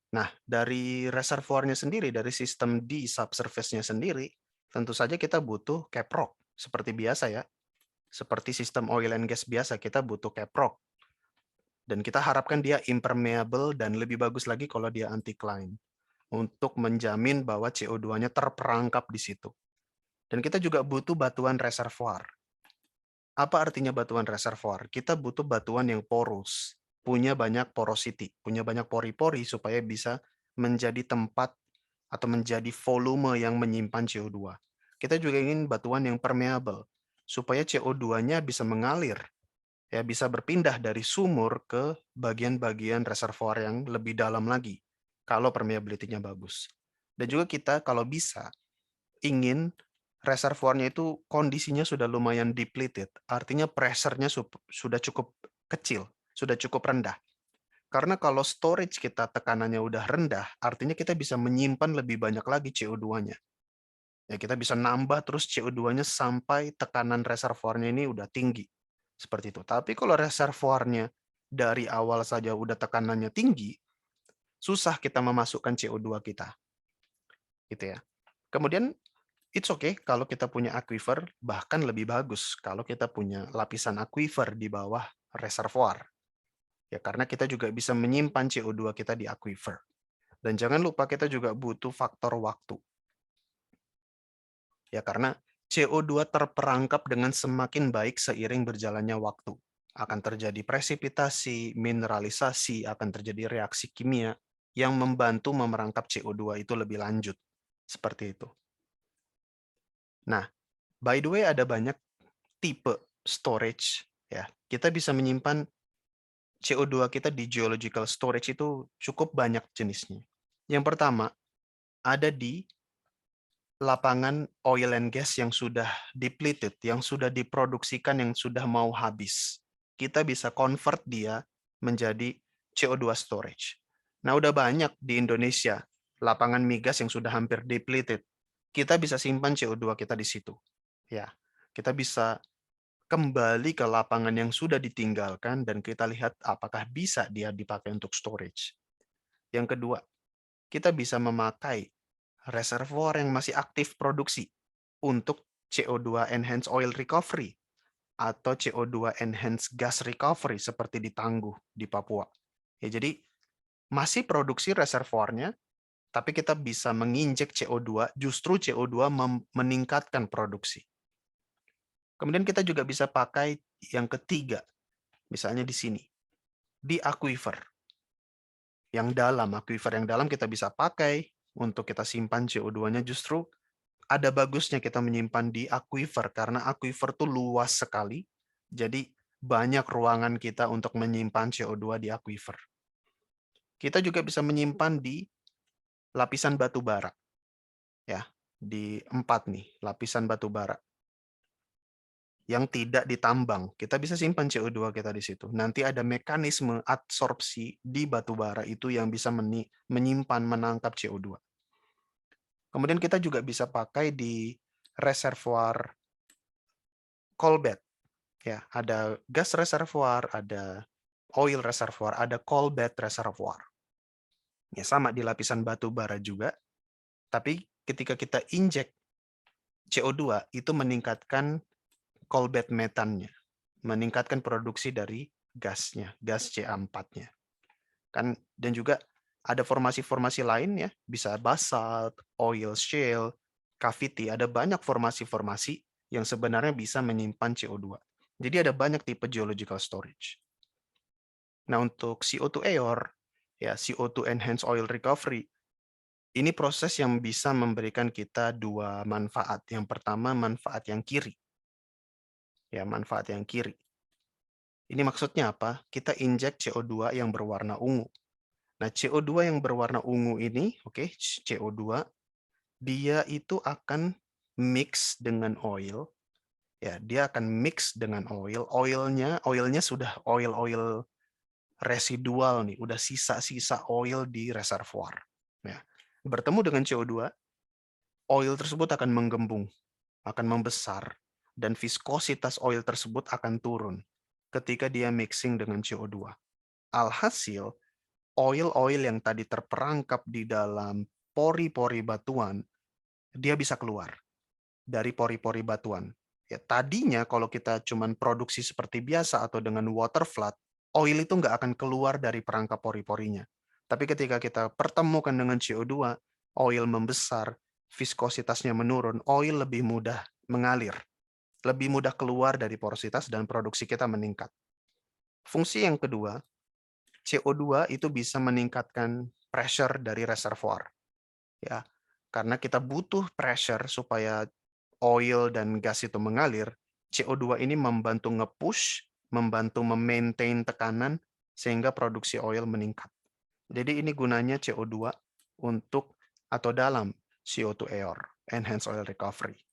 Nah, dari reservoirnya sendiri, dari sistem di subsurface-nya sendiri, tentu saja kita butuh caprock, seperti biasa ya. Seperti sistem oil and gas biasa, kita butuh caprock. Dan kita harapkan dia impermeable dan lebih bagus lagi kalau dia anticline untuk menjamin bahwa CO2-nya terperangkap di situ. Dan kita juga butuh batuan reservoir. Apa artinya batuan reservoir? Kita butuh batuan yang porous, punya banyak porosity, punya banyak pori-pori supaya bisa menjadi tempat atau menjadi volume yang menyimpan CO2. Kita juga ingin batuan yang permeable, supaya CO2-nya bisa mengalir, ya bisa berpindah dari sumur ke bagian-bagian reservoir yang lebih dalam lagi, kalau permeability-nya bagus. Dan juga kita kalau bisa ingin reservoirnya itu kondisinya sudah lumayan depleted, artinya pressure-nya sudah cukup kecil, sudah cukup rendah. Karena kalau storage kita tekanannya udah rendah, artinya kita bisa menyimpan lebih banyak lagi CO2-nya. Ya, kita bisa nambah terus CO2-nya sampai tekanan reservoirnya ini udah tinggi. Seperti itu. Tapi kalau reservoirnya dari awal saja udah tekanannya tinggi, susah kita memasukkan CO2 kita. Gitu ya. Kemudian it's okay kalau kita punya aquifer, bahkan lebih bagus kalau kita punya lapisan aquifer di bawah reservoir. Ya, karena kita juga bisa menyimpan CO2 kita di aquifer. Dan jangan lupa kita juga butuh faktor waktu. Ya, karena CO2 terperangkap dengan semakin baik seiring berjalannya waktu. Akan terjadi presipitasi, mineralisasi, akan terjadi reaksi kimia yang membantu memerangkap CO2 itu lebih lanjut. Seperti itu. Nah, by the way ada banyak tipe storage ya. Kita bisa menyimpan CO2 kita di geological storage itu cukup banyak jenisnya. Yang pertama, ada di lapangan oil and gas yang sudah depleted, yang sudah diproduksikan, yang sudah mau habis. Kita bisa convert dia menjadi CO2 storage. Nah, udah banyak di Indonesia lapangan migas yang sudah hampir depleted. Kita bisa simpan CO2 kita di situ. Ya, kita bisa kembali ke lapangan yang sudah ditinggalkan dan kita lihat apakah bisa dia dipakai untuk storage. Yang kedua, kita bisa memakai reservoir yang masih aktif produksi untuk CO2 enhanced oil recovery atau CO2 enhanced gas recovery seperti di Tangguh di Papua. Ya, jadi masih produksi reservoirnya, tapi kita bisa menginjek CO2, justru CO2 meningkatkan produksi. Kemudian kita juga bisa pakai yang ketiga, misalnya di sini, di aquifer. Aquifer yang dalam kita bisa pakai untuk kita simpan CO2-nya, justru ada bagusnya kita menyimpan di aquifer karena aquifer tuh luas sekali. Jadi banyak ruangan kita untuk menyimpan CO2 di aquifer. Kita juga bisa menyimpan di lapisan batu bara. Ya, di 4 nih, lapisan batu bara yang tidak ditambang. Kita bisa simpan CO2 kita di situ. Nanti ada mekanisme adsorpsi di batu bara itu yang bisa menyimpan, menangkap CO2. Kemudian kita juga bisa pakai di reservoir coal bed. Ya, ada gas reservoir, ada oil reservoir, ada coal bed reservoir. Ya, sama di lapisan batu bara juga. Tapi ketika kita injek CO2 itu meningkatkan coal bed metannya, meningkatkan produksi dari gasnya, gas CA4-nya. Dan juga ada formasi-formasi lain ya, bisa basalt, oil shale, cavity, ada banyak formasi-formasi yang sebenarnya bisa menyimpan CO2. Jadi ada banyak tipe geological storage. Nah, untuk CO2 EOR, ya CO2 enhanced oil recovery, ini proses yang bisa memberikan kita dua manfaat. Yang pertama, manfaat yang kiri. Ya, manfaat yang kiri. Ini maksudnya apa? Kita injek CO2 yang berwarna ungu. Nah, CO2 yang berwarna ungu ini, oke, CO2, dia itu akan mix dengan oil. Ya, dia akan mix dengan oil. Oilnya sudah oil residual nih, udah sisa-sisa oil di reservoir. Ya. Bertemu dengan CO2, oil tersebut akan menggembung, akan membesar, dan viskositas oil tersebut akan turun ketika dia mixing dengan CO2. Alhasil, oil-oil yang tadi terperangkap di dalam pori-pori batuan, dia bisa keluar dari pori-pori batuan. Ya, tadinya kalau kita cuman produksi seperti biasa atau dengan water flood, oil itu nggak akan keluar dari perangkap pori-porinya. Tapi ketika kita pertemukan dengan CO2, oil membesar, viskositasnya menurun, oil lebih mudah mengalir, lebih mudah keluar dari porositas dan produksi kita meningkat. Fungsi yang kedua, CO2 itu bisa meningkatkan pressure dari reservoir. Ya, karena kita butuh pressure supaya oil dan gas itu mengalir, CO2 ini membantu nge-push, membantu memaintain tekanan sehingga produksi oil meningkat. Jadi ini gunanya CO2 untuk atau dalam CO2 air, enhanced oil recovery.